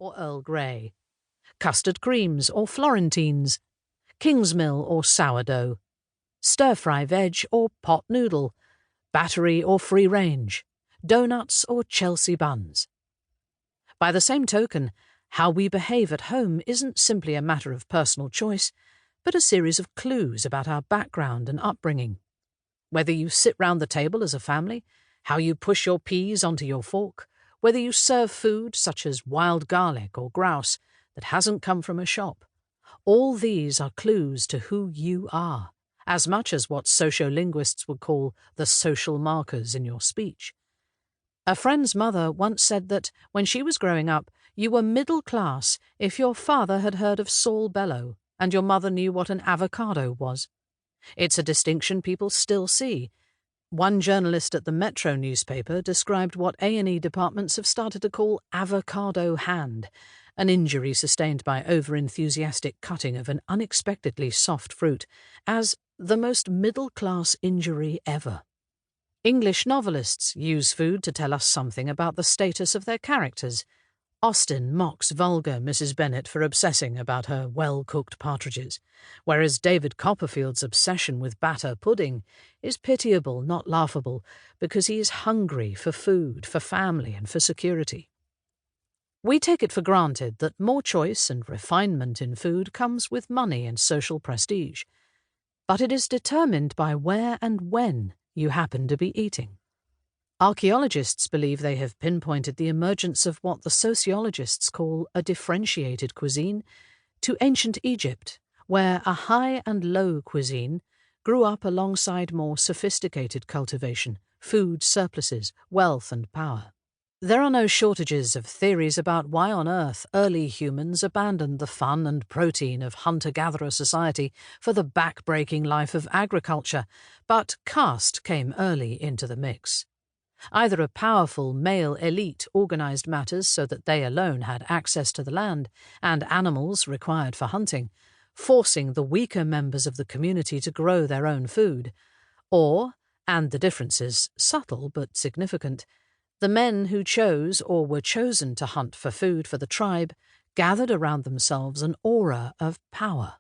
or Earl Grey, custard creams or Florentines, Kingsmill or sourdough, stir-fry veg or pot noodle, battery or free range, donuts or Chelsea buns. By the same token, how we behave at home isn't simply a matter of personal choice, but a series of clues about our background and upbringing. Whether you sit round the table as a family, how you push your peas onto your fork, whether you serve food such as wild garlic or grouse that hasn't come from a shop, all these are clues to who you are, as much as what sociolinguists would call the social markers in your speech. A friend's mother once said that, when she was growing up, you were middle class if your father had heard of Saul Bellow and your mother knew what an avocado was. It's a distinction people still see. One journalist at the Metro newspaper described what A&E departments have started to call avocado hand, an injury sustained by over-enthusiastic cutting of an unexpectedly soft fruit, as the most middle-class injury ever. English novelists use food to tell us something about the status of their characters. Austen mocks vulgar Mrs. Bennet for obsessing about her well-cooked partridges, whereas David Copperfield's obsession with batter pudding is pitiable, not laughable, because he is hungry for food, for family, and for security. We take it for granted that more choice and refinement in food comes with money and social prestige, but it is determined by where and when you happen to be eating. Archaeologists believe they have pinpointed the emergence of what the sociologists call a differentiated cuisine to ancient Egypt, where a high and low cuisine grew up alongside more sophisticated cultivation, food surpluses, wealth and power. There are no shortages of theories about why on earth early humans abandoned the fun and protein of hunter-gatherer society for the back-breaking life of agriculture, but caste came early into the mix. Either a powerful male elite organized matters so that they alone had access to the land and animals required for hunting, forcing the weaker members of the community to grow their own food, or, and the difference is subtle but significant, the men who chose or were chosen to hunt for food for the tribe gathered around themselves an aura of power.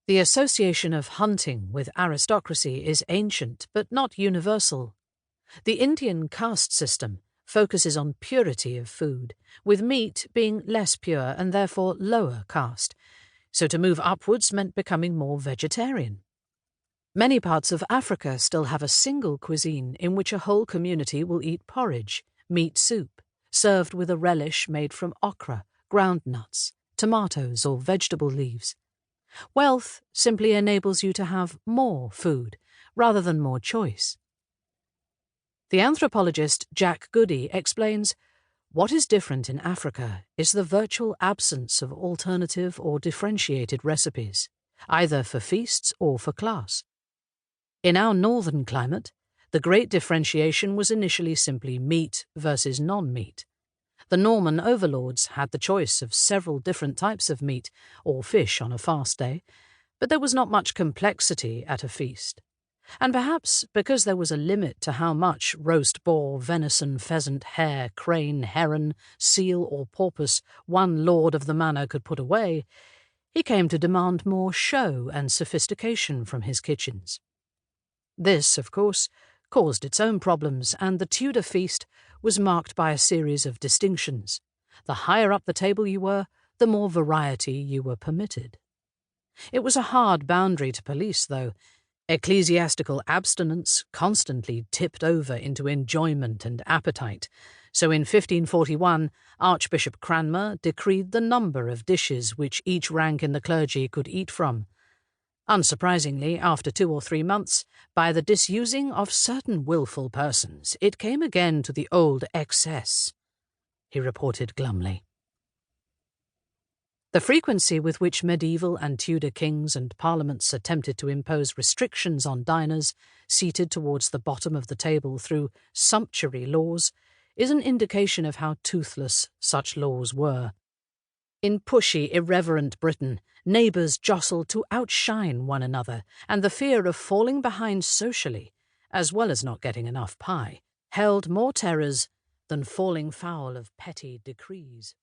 The association of hunting with aristocracy is ancient but not universal. The Indian caste system focuses on purity of food, with meat being less pure and therefore lower caste, so to move upwards meant becoming more vegetarian. Many parts of Africa still have a single cuisine in which a whole community will eat porridge, meat soup, served with a relish made from okra, ground nuts, tomatoes or vegetable leaves. Wealth simply enables you to have more food, rather than more choice. The anthropologist Jack Goody explains, what is different in Africa is the virtual absence of alternative or differentiated recipes, either for feasts or for class. In our northern climate, the great differentiation was initially simply meat versus non-meat. The Norman overlords had the choice of several different types of meat or fish on a fast day, but there was not much complexity at a feast. And perhaps because there was a limit to how much roast boar, venison, pheasant, hare, crane, heron, seal or porpoise one lord of the manor could put away, he came to demand more show and sophistication from his kitchens. This, of course, caused its own problems, and the Tudor feast was marked by a series of distinctions. The higher up the table you were, the more variety you were permitted. It was a hard boundary to police, though. Ecclesiastical abstinence constantly tipped over into enjoyment and appetite, so in 1541 Archbishop Cranmer decreed the number of dishes which each rank in the clergy could eat from. Unsurprisingly, after 2 or 3 months, by the disusing of certain willful persons, it came again to the old excess, he reported glumly. The frequency with which medieval and Tudor kings and parliaments attempted to impose restrictions on diners seated towards the bottom of the table through sumptuary laws is an indication of how toothless such laws were. In pushy, irreverent Britain, neighbours jostled to outshine one another, and the fear of falling behind socially, as well as not getting enough pie, held more terrors than falling foul of petty decrees.